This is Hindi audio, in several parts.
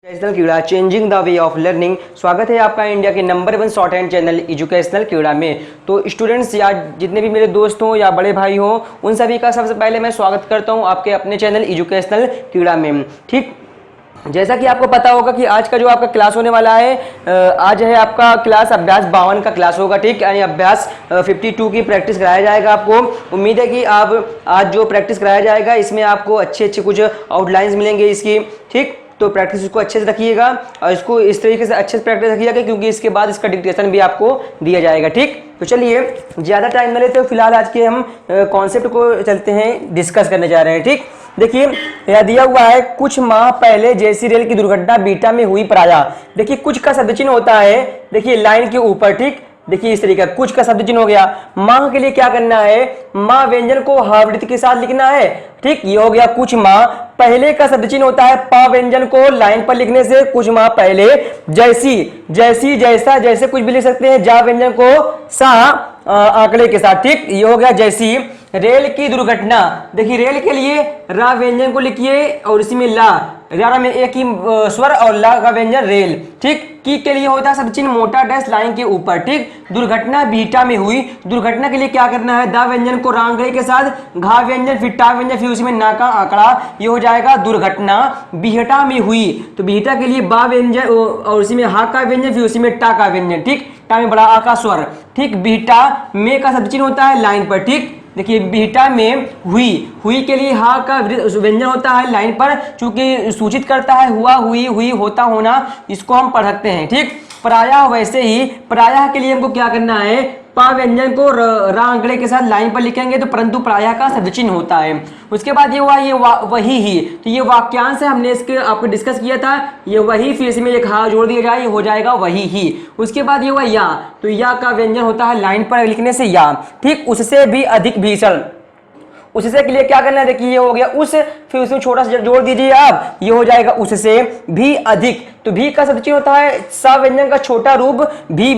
एजुकेशनल कीड़ा changing the way of learning. स्वागत है आपका इंडिया के number 1 short hand channel educational कीड़ा में। तो स्टूडेंट्स या जितने भी मेरे दोस्त हों या बड़े भाई हों, उन सभी का सबसे पहले मैं स्वागत करता हूं आपके अपने चैनल एजुकेशनल कीड़ा में। ठीक, जैसा कि आपको पता होगा कि आज का जो आपका क्लास होने वाला है, आज है आपका क्लास अभ्यास 52 का क्लास होगा। ठीक, यानी अभ्यास 52 की प्रैक्टिस कराया जाएगा आपको। उम्मीद है कि आप आज जो प्रैक्टिस कराया जाएगा इसमें आपको अच्छे कुछ आउटलाइंस मिलेंगे इसकी। ठीक, तो प्रैक्टिस इसको अच्छे से रखिएगा और इसको इस तरीके से अच्छे से प्रैक्टिस रखिएगा क्योंकि इसके बाद इसका डिक्टेशन भी आपको दिया जाएगा। ठीक, तो चलिए ज़्यादा टाइम न लेते, फिलहाल आज के हम कॉन्सेप्ट को चलते हैं, डिस्कस करने जा रहे हैं। ठीक, देखिए यह दिया हुआ है, कुछ माह पहले जैसी रेल की दुर्घटना बीटा में हुई प्रायः। देखिए कुछ का शब्द चिन्ह होता है, देखिए लाइन के ऊपर। ठीक, देखिए इस तरीके का कुछ का शब्द चिन्ह हो गया। माह के लिए क्या करना है, माह व्यंजन को हावृत के साथ लिखना है। ठीक, ये हो गया कुछ माह पहले का शब्द चिन्ह होता है पा व्यंजन को लाइन पर लिखने से कुछ माह पहले। जैसी, जैसी, जैसा, जैसे कुछ भी लिख सकते हैं। जा व्यंजन को सा आंकड़े के साथ। ठीक, ये हो गया जैसी। रेल की दुर्घटना, देखिए रेल के लिए रा व्यंजन को लिखिए और इसी में ला, रा में एक ही स्वर और ला का व्यंजन रेल। ठीक, की के लिए होता है शब्द चिन्ह मोटा डैश लाइन के ऊपर। ठीक, दुर्घटना बीटा में हुई, दुर्घटना के लिए क्या करना है, दा व्यंजन को रांगड़े के साथ, घा व्यंजन फिर टा व्यंजन फिर उसी में ना का आंकड़ा, ये हो जाएगा दुर्घटना बीहटा में हुई। तो बीहटा के लिए बा व्यंजन और उसी में हा का व्यंजन फिर उसी में टा का व्यंजन। ठीक, टा में बड़ा आ का स्वर। ठीक, बीहटा में का शब्द चिन्ह होता है लाइन पर। ठीक, देखिए बीटा में हुई, हुई के लिए हा का व्यंजन होता है लाइन पर, चूंकि सूचित करता है हुआ, हुई, हुई, होता, होना, इसको हम पढ़ सकते हैं। ठीक, प्रायः वैसे ही प्रायः के लिए हमको क्या करना है, पा व्यंजन को रा आंकड़े के साथ लाइन पर लिखेंगे तो परंतु प्रायः का शब्द चिन्ह होता है। उसके बाद ये हुआ ये वही ही, तो ये वाक्यांश है, हमने इसके आपको डिस्कस किया था। ये वही, फिर इसमें एक हा जोड़ दिया जाए, ये हो जाएगा वही ही। उसके बाद ये हुआ या, तो या का व्यंजन होता है लाइन पर लिखने से या। ठीक, उससे भी अधिक भीषण, उससे के लिए क्या करना है, देखिए ये हो गया उस, फिर उसमें छोटा सा जोड़ दीजिए आप, ये हो जाएगा उससे भी अधिक। तो भी का शब्द चिन्ह होता है सा व्यंजन का छोटा रूप, भी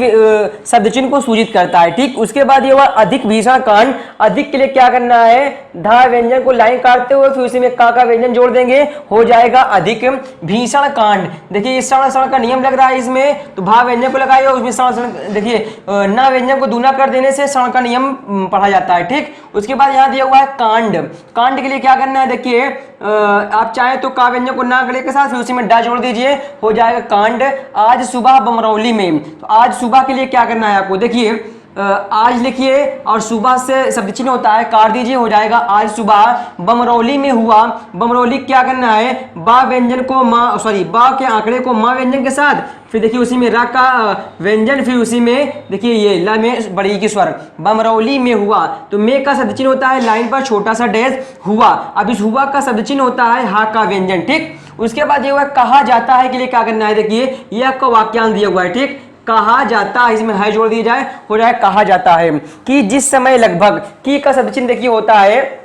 शब्द चिन्ह को सूचित करता है। ठीक, उसके बाद ये हुआ अधिक भीषण कांड। अधिक के लिए क्या करना है, धा व्यंजन को लाइन काटते हुए फिर उसी में का व्यंजन जोड़ देंगे, हो जाएगा अधिक भीषण कांड। देखिए इस सण का नियम लग रहा है इसमें, तो भा व्यंजन को लगाइए उसमें सण, देखिए ना व्यंजन को दूना कर देने से सण का नियम पढ़ा जाता है। ठीक, उसके बाद यहाँ दिया हुआ है कांड। कांड के लिए क्या करना है, देखिए आप चाहे तो का व्यंजन को ना गले के साथ फिर उसी में डा जोड़ दीजिए, हो जाएगा कांड। आज सुबह बमरौली में, तो आज सुबह के लिए क्या करना है आपको, देखिए आज लिखिए और सुबह से शब्द चिन्ह होता है काट दीजिए, हो जाएगा आज सुबह बमरौली में हुआ। बमरौली क्या करना है, बा व्यंजन को माँ, सॉरी बा के आंकड़े को माँ व्यंजन के साथ, फिर देखिए उसी में रा का व्यंजन, फिर उसी में देखिए ये ला में बड़ी की स्वर, बमरौली में हुआ। तो में का शब्द चिन्ह होता है लाइन पर छोटा सा डैश हुआ। अब इस हुआ का शब्द चिन्ह होता है हा का व्यंजन। ठीक, उसके बाद ये हुआ कहा जाता है के लिए क्या करना है, देखिए ये आपका वाक्यांश दिया हुआ है। ठीक, कहा जाता है, इसमें है जोड़ दिया जाए, हो जाए कहा जाता है कि जिस समय लगभग, की का शब्द चिन्ह देखिए होता है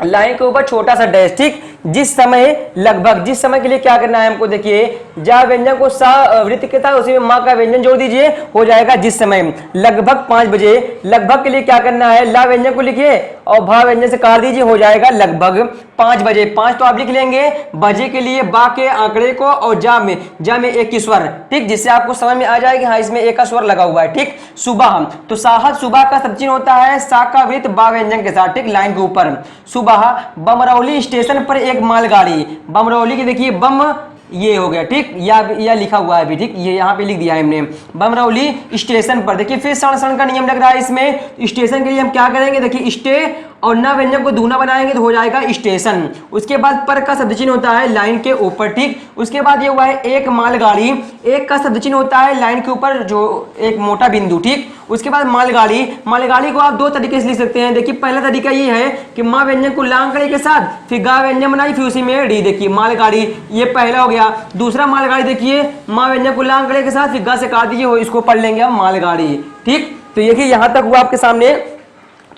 लाइन के ऊपर छोटा सा डैश। ठीक, जिस समय लगभग, जिस समय के लिए क्या करना है हमको, देखिए जा व्यंजन को सा वृत्त के साथ उसी में माँ का व्यंजन जोड़ दीजिए, हो जाएगा जिस समय लगभग 5 बजे। लगभग के लिए क्या करना है, ला व्यंजन को लिखिए और भा व्यंजन से काट दीजिए, हो जाएगा लगभग 5 बजे। 5 तो आप लिख लेंगे, बजे के लिए बा के आंकड़े को और जा में एक ही स्वर। ठीक, जिससे आपको समझ में आ जाएगा हाँ इसमें एक का स्वर लगा हुआ है। ठीक, सुबह, तो साहब सुबह का शब्द चिन्ह होता है सा का वृत्त बा व्यंजन के साथ। ठीक, लाइन के ऊपर सुबह। बमरौली स्टेशन पर एक मालगाड़ी, बमरौली की देखिए बम ये हो गया। ठीक, या लिखा हुआ है अभी। ठीक, ये यहाँ पे लिख दिया है हमने, बमरौली स्टेशन पर। देखिए फिर सण का नियम लग रहा है इसमें। स्टेशन के लिए हम क्या करेंगे, देखिए स्टे और ना व्यंजन को दूना बनाएंगे तो हो जाएगा स्टेशन। उसके बाद पर का शब्द चिन्ह होता है लाइन के ऊपर। ठीक, उसके बाद ये हुआ है एक मालगाड़ी। एक का शब्द चिन्ह होता है लाइन के ऊपर जो एक मोटा बिंदु। ठीक, उसके बाद मालगाड़ी। मालगाड़ी को आप दो तरीके से लिख सकते हैं। देखिए पहला तरीका ये है कि माँ व्यंजन को ला आंकड़े के साथ फिर गा व्यंजन बनाई फिर उसी में डी, देखिए मालगाड़ी, ये पहला हो गया। दूसरा मालगाड़ी देखिए माँ व्यंजन को ला आंकड़े के साथ फिर गा से काट दीजिए, इसको पढ़ लेंगे हम मालगाड़ी। ठीक, तो देखिए यहाँ तक हुआ आपके सामने,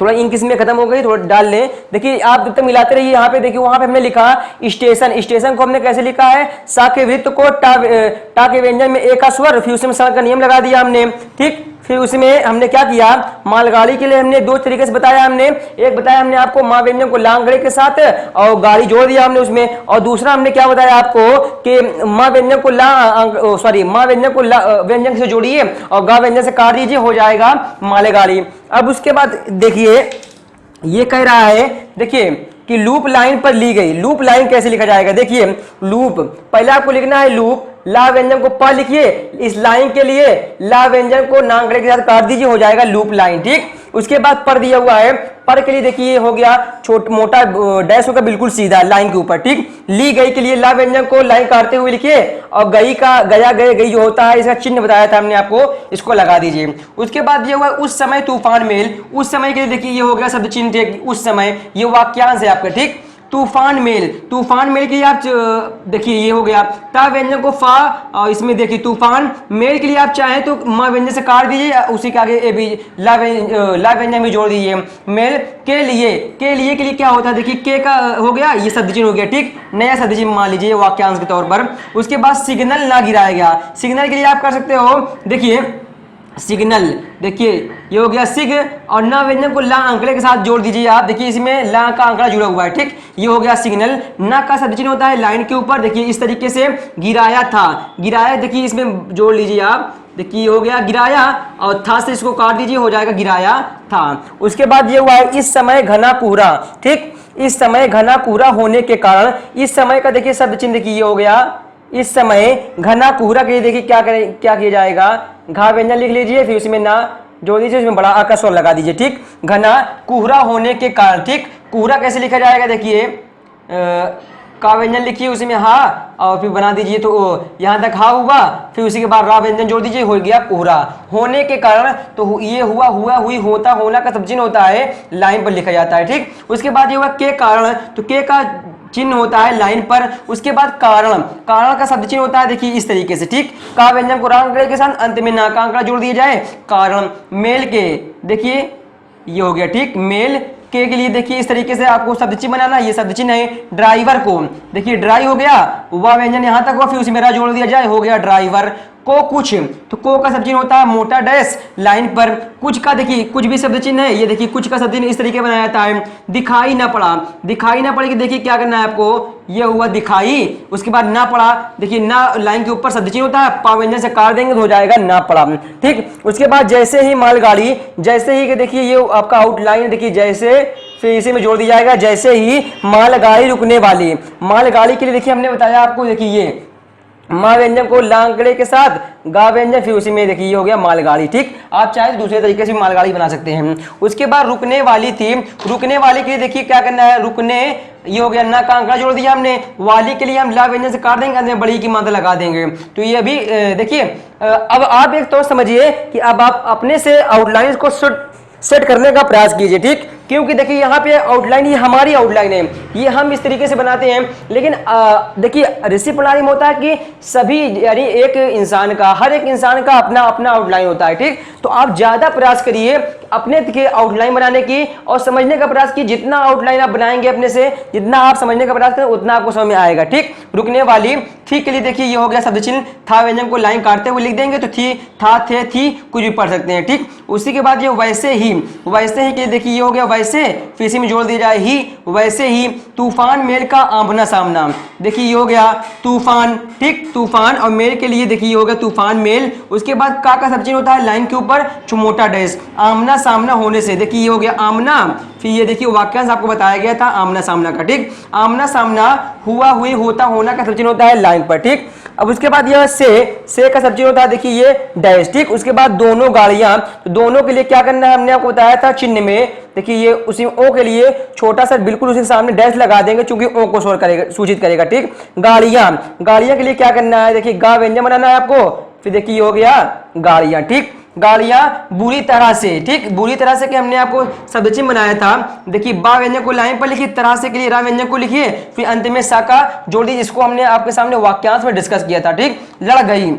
थोड़ा इंक इसमें खत्म हो गई, थोड़ा डाल लें। देखिए आप जब तक मिलाते रहिए। यहाँ पे देखिए वहां पे हमने लिखा स्टेशन, स्टेशन को हमने कैसे लिखा है, सा के वृत्त को टा के व्यंजन में एक का स्वर, फिर उसमें सा का नियम लगा दिया हमने। ठीक, फिर उसमें हमने क्या किया, मालगाड़ी के लिए हमने दो तरीके से बताया। हमने एक बताया हमने आपको माँ व्यंजन को लांगड़े के साथ और गाड़ी जोड़ दिया हमने उसमें, और दूसरा हमने क्या बताया आपको कि माँ व्यंजन को माँ व्यंजन को व्यंजन से जोड़िए और गा व्यंजन से काट दीजिए, हो जाएगा मालगाड़ी। अब उसके बाद देखिए ये कह रहा है, देखिए कि लूप लाइन पर ली गई, लूप लाइन कैसे लिखा जाएगा, देखिए लूप पहले आपको लिखना है लूप, ला व्यंजन को प लिखिए, इस लाइन के लिए ला व्यंजन को नांगड़े के साथ काट दीजिए, हो जाएगा लूप लाइन। ठीक, उसके बाद पर दिया हुआ है, पर के लिए देखिए हो गया मोटा डैश होगा बिल्कुल सीधा लाइन के ऊपर। ठीक, ली गई के लिए ला व्यंजन को लाइन काटते हुए लिखिए, और गई का गया गए गई जो होता है इसका चिन्ह बताया था हमने आपको, इसको लगा दीजिए। उसके बाद ये हुआ उस समय तूफान मेल, उस समय के लिए देखिए ये हो गया शब्द चिन्ह उस समय, ये वाक्यांश है आपका। ठीक, तूफान मेल, तूफान मेल के लिए आप देखिए ये हो गया ता व्यंजन को फा, और इसमें देखिए तूफान मेल के लिए आप चाहें तो माँ व्यंजन से काट दीजिए, उसी के आगे ए भी ला व्यंजन भी जोड़ दीजिए। मेल के लिए, के लिए क्या होता है, देखिए के का हो गया ये शब्द चिन्ह हो गया। ठीक, नया शब्द चिन्ह मान लीजिए वाक्यांश के तौर पर। उसके बाद सिग्नल ना गिराया गया, सिग्नल के लिए आप कर सकते हो, देखिए सिग्नल, देखिए ये हो गया सिग, और ना व्यंजन को ला अंकड़े के साथ जोड़ दीजिए आप, देखिए इसमें ला का अंकड़ा जुड़ा हुआ है। ठीक, ये हो गया सिग्नल। ना का शब्द चिन्ह होता है लाइन के ऊपर, देखिए इस तरीके से गिराया था, गिराया देखिए इसमें जोड़ लीजिए आप, देखिए हो गया गिराया, और था से इसको काट दीजिए, हो जाएगा गिराया था। उसके बाद ये हुआ है इस समय घना कोहरा। ठीक, इस समय घना कोहरा होने के कारण, इस समय का देखिए शब्द चिन्ह देखिए हो गया इस समय घना कोहरा के लिए देखिए क्या करें, क्या किया जाएगा, घा व्यंजन लिख लीजिए, फिर उसमें ना जोड़ दीजिए, उसमें बड़ा आ का स्वर लगा दीजिए। ठीक, घना कोहरा होने के कारण। ठीक, कोहरा कैसे लिखा जाएगा, देखिए का व्यंजन लिखिए उसी में हा, और फिर बना दीजिए तो यहाँ तक हा हुआ, फिर उसी के बाद रा व्यंजन जोड़ दीजिए, हो गया कोहरा। होने के कारण तो ये हुआ, हुआ, हुई, होता, होना का सब चिन्ह होता है लाइन पर लिखा जाता है। ठीक, उसके बाद ये हुआ के कारण, तो के का चिन्ह होता है लाइन पर। उसके बाद कारण, कारण का शब्द चिन्ह होता है देखिए इस तरीके से। ठीक, का व्यंजन को रांगड़े के साथ अंत में ना का अंकड़ा जोड़ दिया जाए, कारण। मेल के, देखिए ये हो गया। ठीक, मेल के लिए देखिए इस तरीके से आपको शब्द चिन्ह बनाना, ये शब्द चिन्ह है ड्राइवर को, देखिए ड्राई हो गया, वह व्यंजन यहां तक हुआ, फिर उसी में रा जोड़ दिया जाए, हो गया ड्राइवर। को कुछ, तो को का शब्द चिन्ह होता है मोटा डैश लाइन पर। कुछ का देखिए कुछ भी शब्द चिन्ह है, ये देखिए कुछ का शब्द चिन्ह इस तरीके बनाया जाता है। दिखाई ना पड़ा, दिखाई ना पड़ेगी, देखिए क्या करना है आपको, ये हुआ दिखाई। उसके बाद ना पड़ा, देखिए ना लाइन के ऊपर शब्द चिन्ह होता है, पा व्यंजन से काट देंगे तो हो जाएगा ना पड़ा। ठीक, उसके बाद जैसे ही मालगाड़ी, जैसे ही देखिए ये आपका आउटलाइन देखिए जैसे, फिर इसी में जोड़ दिया जाएगा जैसे ही मालगाड़ी रुकने वाली। मालगाड़ी के लिए देखिए हमने बताया आपको, देखिए ये माँ व्यंजन को लांगड़े के साथ गा व्यंजन, फिर उसी में देखिए ये हो गया मालगाड़ी। ठीक, आप चाहे तो दूसरे तरीके से मालगाड़ी बना सकते हैं। उसके बाद रुकने वाली थी, रुकने वाली के लिए देखिए क्या करना है, रुकने, ये हो गया ना का अंकड़ा जोड़ दिया हमने, वाली के लिए हम ला व्यंजन से काट देंगे, अंत में बड़ी की मात्रा लगा देंगे। तो ये अभी देखिए अब आप एक तो समझिए कि अब आप अपने से आउटलाइन को सेट करने का प्रयास कीजिए। ठीक, क्योंकि देखिए यहाँ पे आउटलाइन, ये हमारी आउटलाइन है, ये हम इस तरीके से बनाते हैं, लेकिन देखिए ऋषि प्रणाली में होता है कि सभी यानी एक इंसान का, हर एक इंसान का अपना अपना आउटलाइन होता है। ठीक, तो आप ज्यादा प्रयास करिए अपने के आउटलाइन बनाने की और समझने का प्रयास की, जितना आउटलाइन आप बनाएंगे अपने से, जितना आप समझने का प्रयास करें उतना आपको समझ में आएगा। ठीक, रुकने वाली थी के लिए देखिए ये हो गया शब्द चिन्ह, था व्यंजन को लाइन काटते हुए लिख देंगे तो थी, था, थे, थी कुछ भी पढ़ सकते हैं। ठीक, उसी के बाद ये वैसे ही, वैसे ही के लिए देखिए ये हो गया वैसे, फिर इसी में जोड़ दिया जाए ही, वैसे ही तूफान मेल का आमना सामना, देखिए ये हो गया तूफान। ठीक, तूफान और मेल के लिए देखिए ये हो गया तूफान मेल। उसके बाद का शब्द चिन्ह होता है लाइन के ऊपर मोटा डैश, आमना सामना होने से, देखिए ये हो गया आमना, फिर ये देखिए वाक्यांश आपको बताया गया था आमना सामना का। ठीक, आमना सामना, हुआ, हुई, होता, होना का शब्द चिन्ह होता है लाइन पर। ठीक, अब उसके बाद यह से का शब्द चिन्ह होता है देखिए ये डैश। ठीक, उसके बाद दोनों गाड़ियां, तो दोनों के लिए क्या करना है हमने आपको बताया था चिन्ह में, देखिए ये उसी ओ के लिए छोटा सा बिल्कुल उसी सामने डैश लगा देंगे क्योंकि ओ को सूचित करेगा। ठीक, गाड़ियां, गाड़ियां के लिए क्या करना है, देखिए गा व्यंजन बनाना है आपको, फिर देखिए ये हो गया गाड़ियां। ठीक, गाड़ियां बुरी तरह से, ठीक, बुरी तरह से कि हमने आपको शब्द चिन्ह बनाया था, देखिए बा व्यंजन को लाइन पर लिखिए, तरह से के लिए रा व्यंजन को लिखिए, फिर अंत में सा का जोड़ दीजिए, इसको हमने आपके सामने वाक्यांश में डिस्कस किया था। ठीक, लड़ गई,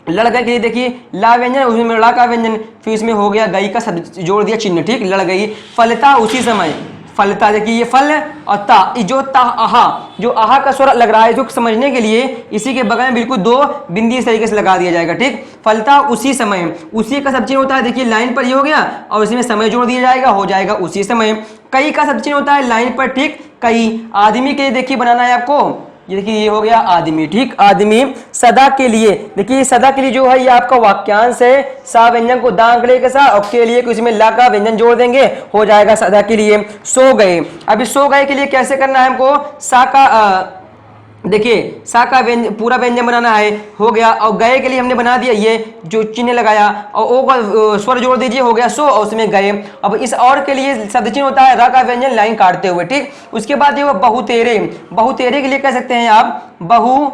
लड़ गई के लिए देखिए ला व्यंजन, उसमें ला का व्यंजन, फिर इसमें हो गया गई का शब्द जोड़ दिया चिन्ह। ठीक, लड़ गई। फलता उसी समय, फलता, देखिए ये फल और ता, जो ता आहा, जो आहा का स्वर लग रहा है, जो समझने के लिए इसी के बगल में बिल्कुल दो बिंदी इस तरीके से लगा दिया जाएगा, ठीक। फलता उसी समय, उसी का सब चिन्ह होता है, देखिए लाइन पर ये हो गया और इसमें समय जोड़ दिया जाएगा, हो जाएगा उसी समय। कई का सब चिन्ह होता है लाइन पर, ठीक। कई आदमी के लिए देखिए बनाना है आपको, ये देखिए ये हो गया आदमी, ठीक। आदमी। सदा के लिए, देखिए सदा के लिए जो है ये आपका वाक्यांश है, सा व्यंजन को दा अंकड़े के साथ और के लिए उसमें ला का व्यंजन जोड़ देंगे, हो जाएगा सदा के लिए। सो गए, अभी सो गए के लिए कैसे करना है हमको, सा का देखिए सा का व्यंजन पूरा व्यंजन बनाना है, हो गया। और गए के लिए हमने बना दिया ये जो चिन्ह लगाया और ओ का स्वर जोड़ दीजिए, हो गया सो और उसमें गए। अब इस और के लिए शब्द चिन्ह होता है रा का व्यंजन लाइन काटते हुए, ठीक। उसके बाद ये बहुतेरे, बहुतेरे के लिए कह सकते हैं आप बहु,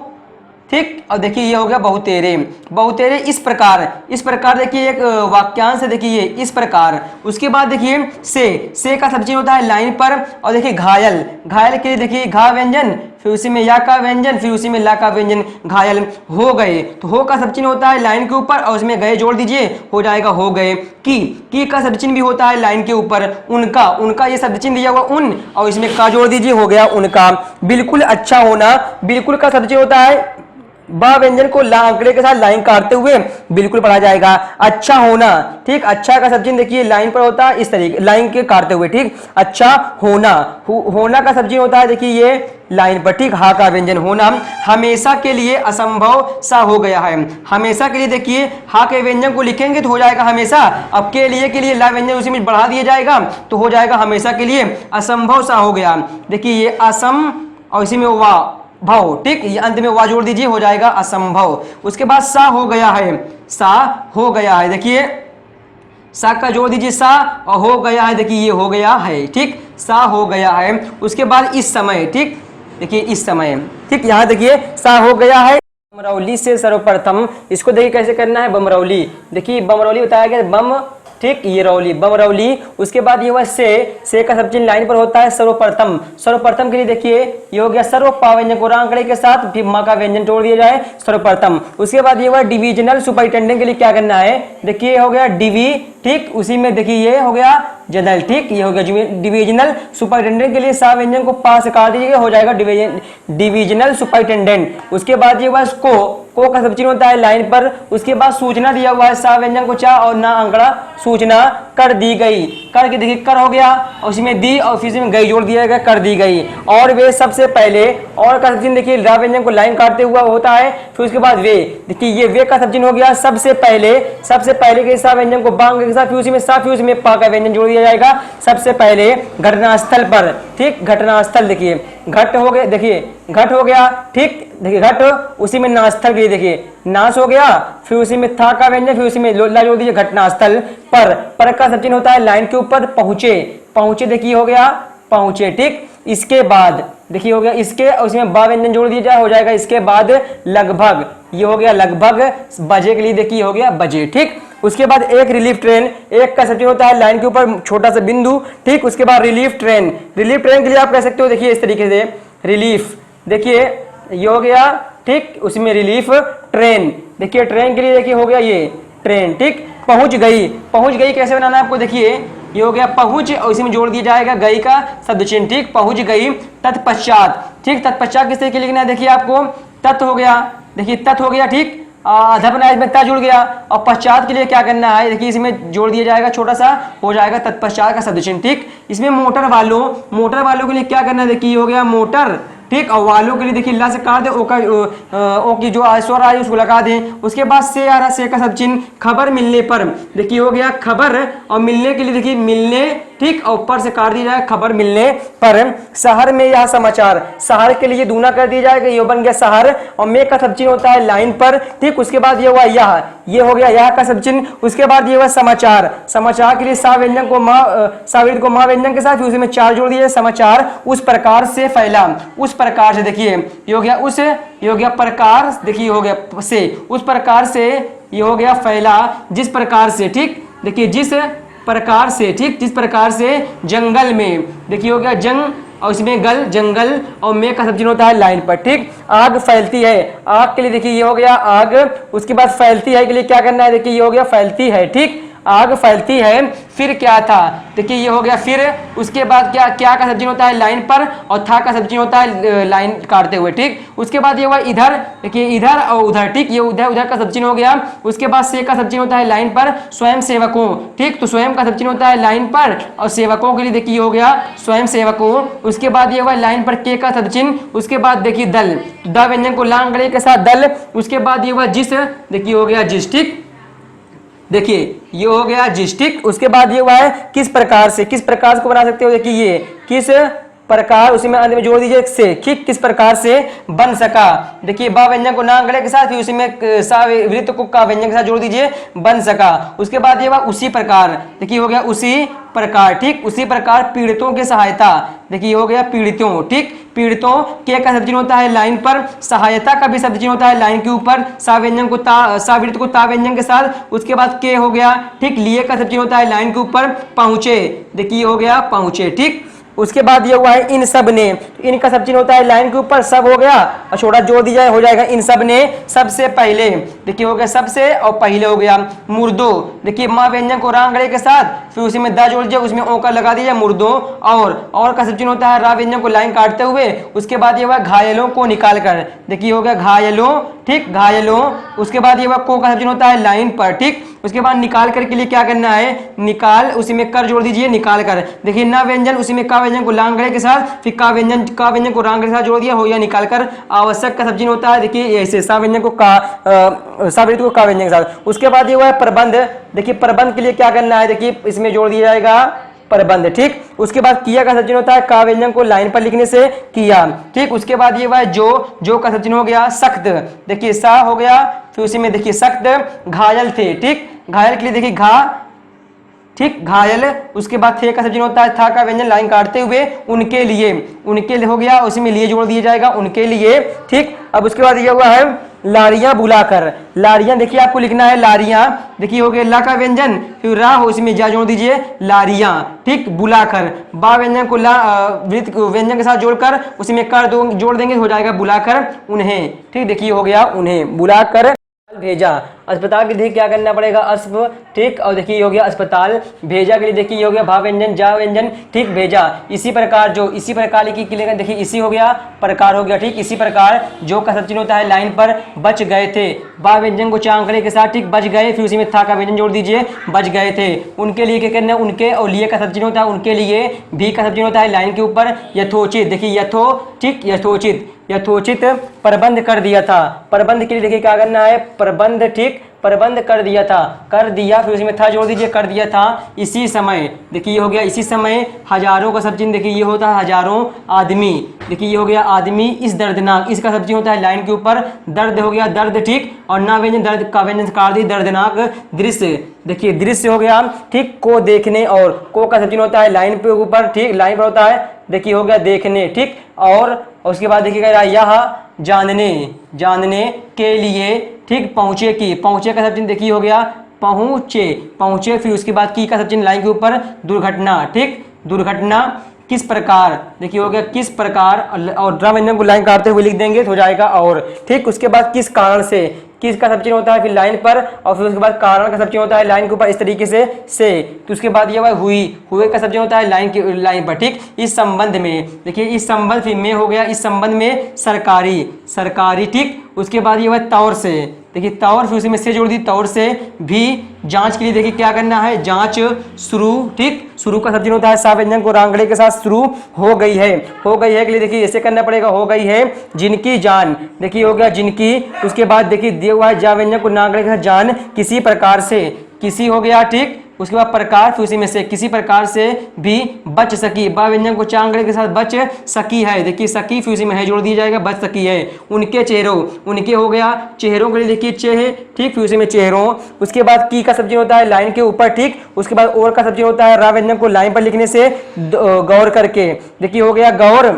ठीक। और देखिए ये हो गया बहुतेरे, बहुतेरे इस प्रकार देखिए एक वाक्यांश है, देखिए इस प्रकार। उसके बाद देखिए से का शब्द चिन्ह होता है लाइन पर, और देखिए घायल, घायल के लिए देखिए घा व्यंजन, फिर उसी में या का व्यंजन, फिर उसी में ला का व्यंजन, घायल। हो गए, तो हो का शब्द चिन्ह होता है लाइन के ऊपर और उसमें गए जोड़ दीजिए, हो जाएगा हो गए। की का शब्द चिन्ह भी होता है लाइन के ऊपर, उनका, उनका ये शब्द चिन्ह दिया हुआ उन और इसमें का जोड़ दीजिए, हो गया उनका। बिल्कुल अच्छा होना, बिल्कुल का शब्द चिन्ह होता है बा व्यंजन को ला अंकड़े के साथ लाइन काटते हुए बिल्कुल पढ़ा जाएगा। अच्छा होना, ठीक। अच्छा का शब्द चिन्ह देखिए लाइन पर होता है इस तरीके लाइन के काटते हुए, ठीक। अच्छा होना, होना का शब्द चिन्ह होता है देखिए ये लाइन पर, ठीक। हा का व्यंजन होना। हमेशा के लिए असंभव सा हो गया है, हमेशा के लिए देखिए हा के व्यंजन को लिखेंगे तो हो जाएगा हमेशा, अब के लिए ला व्यंजन उसी में बढ़ा दिया जाएगा तो हो जाएगा हमेशा के लिए असंभव सा हो गया। देखिए ये असम और इसी में वाह भव, ठीक। ये अंत में वा जोड़ दीजिए, हो जाएगा असंभव। उसके बाद सा हो गया है, सा हो गया है, देखिए सा का जोड़ दीजिए सा और हो गया है, देखिए ये हो गया है, ठीक। सा हो गया है। उसके बाद इस समय, ठीक। देखिए इस समय, ठीक। यहाँ देखिए सा हो गया है। बमरौली से सर्वप्रथम, इसको देखिए कैसे करना है, बमरौली, देखिए बमरौली बताया गया बम, ठीक। ये रौली, बमरौली। उसके बाद ये हुआ से का सब चिन्ह लाइन पर होता है सर्वप्रथम, सर्वप्रथम के लिए देखिए ये हो गया सर्व पा व्यंजन को रा अंकड़े के साथ फिर माँ का व्यंजन जोड़ दिया जाए, सर्वप्रथम। उसके बाद ये हुआ डिविजनल सुपरिटेंडेंट के लिए क्या करना है, देखिए हो गया डिवी, ठीक। उसी में देखिए ये हो गया जनरल, ठीक। ये हो गया डिविजनल सुपरिटेंडेंट के लिए सा व्यंजन को पा से काट दीजिएगा, हो जाएगा डिविजनल सुपरिटेंडेंट। उसके बाद ये हुआ को का सब चिन्ह होता है लाइन पर। उसके बाद सूचना दिया हुआ है सा व्यंजन को चा और ना अंकड़ा, सूचना कर दी गई, कर के देखिए कर हो गया और उसमें दी और फिर में गई जोड़ दिया गया, कर दी गई। और वे सबसे पहले, और का सब चिन्ह देखिए रा व्यंजन को लाइन काटते हुआ होता है, फिर उसके बाद वे, देखिए ये वे का सब चिन्ह हो गया सबसे पहले, सबसे पहले के सा व्यंजन को बांग के साथ फिर उसी में सा, फिर उसमें पा का व्यंजन जोड़ दिया जाएगा, सबसे पहले घटनास्थल पर, ठीक। घटनास्थल देखिए घट हो गया, देखिए घट हो गया, ठीक। देखिए घट, उसी में नास्थल के लिए देखिए नाश हो गया, फिर उसी में था का व्यंजन, फिर उसी में ला जोड़ दीजिए, घटनास्थल पर का सब चिन्ह होता है लाइन के ऊपर, पहुंचे, पहुंचे देखिए हो गया पहुंचे, ठीक। इसके बाद देखिए हो गया इसके और उसमें बा व्यंजन जोड़ दिया जाए, हो जाएगा इसके बाद लगभग, ये हो गया लगभग। बजे के लिए देखिए हो गया बजे, ठीक। उसके बाद एक रिलीफ ट्रेन, एक का सब चिन्ह होता है लाइन के ऊपर छोटा सा बिंदु, ठीक। उसके बाद रिलीफ ट्रेन, रिलीफ ट्रेन के लिए आप कह सकते हो देखिए इस तरीके से रिलीफ, देखिए ये हो गया, ठीक। उसमें रिलीफ ट्रेन, देखिए ट्रेन के लिए देखिए हो गया ये ट्रेन, ठीक। पहुंच गई, पहुंच गई कैसे बनाना है आपको, देखिए ये हो गया पहुंच और इसी में जोड़ दिया जाएगा गई का शब्द चिन्ह, ठीक। पहुंच गई। तत्पश्चात, ठीक। तत्पश्चात किस तरीके लिखना है, देखिए आपको तत् हो गया, देखिए तत् हो गया, ठीक। आधा बनाया इसमें ता जुड़ गया और पश्चात के लिए क्या करना है, देखिए इसमें जोड़ दिया जाएगा छोटा सा, हो जाएगा तत्पश्चात का शब्द चिन्ह, ठीक। इसमें मोटर वालों के लिए क्या करना है, देखिए ये हो गया मोटर, ठीक। और वालों के लिए देखिए ला से काट दे, ओ की जो स्वर आ रही है उसको लगा दें। उसके बाद से आ रहा से का सब चिन्ह, खबर मिलने पर, देखिए हो गया खबर और मिलने के लिए देखिए मिलने, ठीक। और ऊपर से काट दिया जाए खबर मिलने पर। शहर में यह समाचार, शहर के लिए दूना कर दिया जाएगा, ये बन गया शहर और में का सब चिन्ह होता है लाइन पर, ठीक। उसके बाद ये हुआ यह, ये हो गया यह का सब चिन्ह। उसके बाद ये हुआ समाचार, समाचार के लिए सा व्यंजन को माँ व्यंजन के साथ उसी में चार जोड़ दिए, समाचार उस प्रकार से फैला, उस प्रकार से, देखिए ये हो गया उस, ये हो गया प्रकार, देखिए हो गया से, उस प्रकार से, ये हो गया फैला जिस प्रकार से, ठीक। देखिए जिस प्रकार से, ठीक। जिस प्रकार से जंगल में, देखिए हो गया जंग और इसमें गल, जंगल और में का सब चिन्ह होता है लाइन पर, ठीक। आग फैलती है, आग के लिए देखिए ये हो गया आग। उसके बाद फैलती है के लिए क्या करना है, देखिए ये हो गया फैलती है, ठीक। आग फैलती है फिर क्या था। देखिए ये हो गया फिर, उसके बाद क्या क्या का सब्जी होता है लाइन पर, और था का सब्जी होता है लाइन काटते हुए, ठीक। उसके बाद ये हुआ इधर, देखिए इधर और उधर, ठीक, ये उधर उधर का सब्जी हो गया। उसके बाद से का सब्जी होता है लाइन पर स्वयं सेवकों, ठीक, तो स्वयं का सब्जी होता है लाइन पर और सेवकों के लिए देखिए ये हो गया स्वयं सेवकों। उसके बाद ये हुआ लाइन पर के का सब्जी, उसके बाद देखिए दल, द व्यंजन को लांगड़े के साथ दल। उसके बाद ये हुआ जिस, देखिए हो गया जिस, ठीक, देखिए ये हो गया जिस, ठीक। उसके बाद ये हुआ है किस प्रकार से, किस प्रकार को बना सकते हो, देखिए ये किस प्रकार, उसी में अंत में जोड़ दीजिए से, ठीक, किस प्रकार से बन सका। देखिए बा व्यंजन को ना गड़े के साथ फिर उसी में सा वृत्त को का व्यंजन के साथ जोड़ दीजिए बन सका। उसके बाद ये हुआ उसी प्रकार, देखिए हो गया उसी प्रकार, ठीक, उसी प्रकार पीड़ितों की सहायता, देखिए हो गया पीड़ितों, ठीक, पीड़ितों के का सब्जी होता है लाइन पर, सहायता का भी सब्जी होता है लाइन के ऊपर, सा व्यंजन को ता, सा वृत्त को ता व्यंजन के साथ। उसके बाद के हो गया, ठीक, लिए का सब्जी होता है लाइन के ऊपर पहुंचे, देखिए हो गया पहुंचे, ठीक। उसके बाद ये हुआ है इन सब ने, तो इनका सब चिन्ह होता है लाइन के ऊपर सब हो गया और छोटा जोड़ दिया जाए हो जाएगा इन सब ने सबसे पहले, देखिए हो गया सबसे और पहले हो गया मुर्दो, देखिए माँ व्यंजन को रांगड़े के साथ फिर उसी में द जोड़ दीजिए उसमें ओ का लगा दीजिए मुर्दो, और का सब चिन्ह होता है रा व्यंजन को लाइन काटते हुए। उसके बाद ये हुआ घायलों को निकाल कर, देखिए हो गया घायलों, ठीक, घायलों। उसके बाद ये हुआ को का सब चिन्ह होता है लाइन पर, ठीक। उसके बाद निकाल कर के लिए क्या करना है, निकाल उसी में कर जोड़ दीजिए निकाल कर, देखिए ना व्यंजन उसी में का व्यंजन को लांगड़े के साथ फिर का व्यंजन को रांगड़े के साथ जोड़ दिया हो गया निकाल कर। आवश्यक का सब्जी होता है, देखिए ऐसे सा व्यंजन को का सा वृत्त को का व्यंजन के साथ। उसके बाद ये हुआ है प्रबंध, देखिए प्रबंध के लिए क्या करना है, देखिए इसमें जोड़ दिया जाएगा प्रबंध, ठीक। उसके बाद किया का सब्जी होता है का व्यंजन को लाइन पर लिखने से किया, ठीक। उसके बाद ये हुआ है जो का सब्जी हो गया सख्त, देखिए सा हो गया फिर उसी में देखिए सख्त। घायल थे, ठीक, घायल के लिए देखिए घा, ठीक, घायल। उसके बाद थे का सब्जी होता है था का व्यंजन लाइन काटते हुए उनके लिए हो गया उसी में लिए जोड़ दिया जाएगा उनके लिए, ठीक। अब उसके बाद ये हुआ है लारियां बुलाकर, लारियां देखिए आपको लिखना है लारियां, देखिए हो गया ला का व्यंजन फिर रा हो इसमें जा जोड़ दीजिए लारियां, ठीक, बुलाकर। बा व्यंजन को ला वृत्त व्यंजन के साथ जोड़कर उसी में कर दो जोड़ देंगे हो जाएगा बुलाकर उन्हें, ठीक, देखिए हो गया उन्हें बुलाकर भेजा। अस्पताल के लिए क्या करना पड़ेगा अस्प, ठीक, और देखिए हो गया अस्पताल। भेजा के लिए देखिए हो गया भा व्यंजन जा व्यंजन, ठीक, भेजा। इसी प्रकार जो इसी प्रकार की देखिए इसी हो गया प्रकार हो गया, ठीक, इसी प्रकार जो का सब चिन्ह होता है लाइन पर बच गए थे, बा व्यंजन को चांकड़े के साथ, ठीक, बच गए फिर उसी में था का व्यंजन जोड़ दीजिए बच गए थे उनके लिए क्या करना है उनके, और लिए का सब चिन्ह होता है उनके लिए, भी का सब चिन्ह होता है लाइन के ऊपर यथोचित, देखिए यथो, ठीक, यथोचित, यथोचित प्रबंध कर दिया था। प्रबंध के लिए देखिए क्या करना है प्रबंध, ठीक, प्रबंध कर दिया था, कर दिया फिर उसमें था जोड़ दीजिए कर दिया था इसी समय, देखिए ये हो गया इसी समय। हजारों का सब चिन्ह देखिए ये होता है हजारों आदमी, देखिए ये हो गया आदमी। इस दर्दनाक, इसका सब चिन्ह होता है लाइन के ऊपर दर्द हो गया दर्द, ठीक, और ना व्यंजन दर्द का व्यंजन काट दी दर्दनाक दृश्य, देखिए दृश्य हो गया, ठीक, को देखने, और को का सब चिन्ह होता है लाइन पे ऊपर, ठीक, लाइन पर होता है, देखिए हो गया देखने, ठीक, और उसके बाद देखिए कह रहा है यह जानने, जानने के लिए, ठीक, पहुंचे की, पहुंचे का सब चिन्ह देखिए हो गया पहुंचे, पहुंचे फिर उसके बाद की का सब चिन्ह लाइन के ऊपर दुर्घटना, ठीक, दुर्घटना। किस प्रकार, देखिए हो गया किस प्रकार, और ड्रा व्यंजन को लाइन काटते हुए लिख देंगे तो हो जाएगा और, ठीक। उसके बाद किस कारण से, किस का सब चिन्ह होता है फिर लाइन पर, और फिर उसके बाद कारण का सब चिन्ह होता है लाइन के ऊपर इस तरीके से। तो उसके बाद ये हुआ हुई, हुए का सब चिन्ह होता है लाइन पर, ठीक। इस संबंध में, देखिए इस संबंध फिर में हो गया इस संबंध में सरकारी, सरकारी, ठीक। उसके बाद ये हुआ तौर से, देखिए तौर फिर उसी में से जोड़ दी तौर से भी। जांच के लिए देखिए क्या करना है जांच शुरू, ठीक, शुरू का सब चिन्ह होता है सा व्यंजन को रांगड़े के साथ शुरू हो गई है, हो गई है के लिए देखिए ऐसे करना पड़ेगा हो गई है जिनकी जान, देखिए हो गया जिनकी। उसके बाद देखिए दिया हुआ है जा व्यंजन को नागड़े के साथ जान किसी प्रकार से, किसी हो गया, ठीक। उसके बाद प्रकार फिर उसी में से किसी प्रकार से भी बच सकी, बा व्यंजन को चांगड़े के साथ बच सकी है, देखिए सकी फिर उसी में है जोड़ दिया जाएगा बच सकी है। उनके चेहरों, उनके हो गया चेहरों के लिए देखिए चेह, ठीक, फिर उसी में चेहरों। उसके बाद की का सब्जी होता है लाइन के ऊपर, ठीक। उसके बाद और का सब्जी होता है रा व्यंजन को लाइन पर लिखने से गौर करके, देखिए हो गया गौर,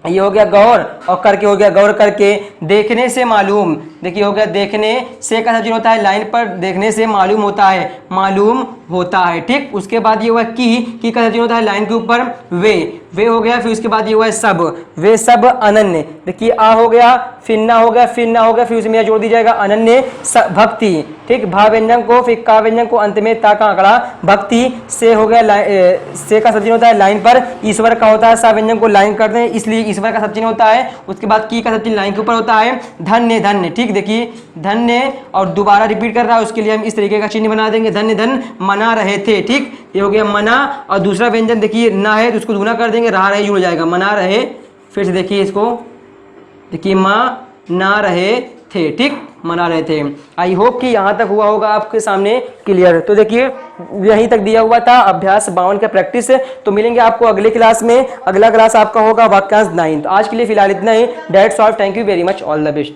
ये हो गया गौर, और करके हो गया गौर करके। देखने से मालूम, देखिए हो गया देखने से का सब्जी होता है लाइन पर देखने से मालूम होता है, मालूम होता है, ठीक। उसके बाद ये हुआ की का सब्जी होता है लाइन के ऊपर वे हो गया फिर उसके बाद ये हुआ है सब, वे सब अनन्य, देखिए आ हो गया फिन्ना हो गया, फिन्ना हो गया, फिर उसमें यह जोड़ दी जाएगा अनन्य भक्ति। ठीक, भा व्यंजन को फिर का व्यंजन को अंत में ता का आंकड़ा भक्ति से हो गया। से का सब चिन्ह होता है लाइन पर, ईश्वर का होता है सा व्यंजन को लाइन करते हैं इसलिए ईश्वर का सब चिन्ह होता है। उसके बाद की का सब चिन्ह लाइन के ऊपर होता है। धन्य धन्य, ठीक, देखिए धन्य और दोबारा रिपीट कर रहा है उसके लिए हम इस तरीके का चिन्ह बना देंगे, धन्य धन मना रहे थे। ठीक, ये हो गया मना। और दूसरा व्यंजन देखिए ना है तो उसको दूना कर देंगे, रहा रहे जुड़ जाएगा, मना रहे। फिर से देखिए इसको, देखिए माँ ना रहे थे। ठीक, मना रहे थे। आई होप कि यहाँ तक हुआ होगा आपके सामने क्लियर। तो देखिए यहीं तक दिया हुआ था अभ्यास 52 का प्रैक्टिस। तो मिलेंगे आपको अगले क्लास में। अगला क्लास आपका होगा वाक्यांश 9। तो आज के लिए फिलहाल इतना ही। That's all, thank you very much, all the best.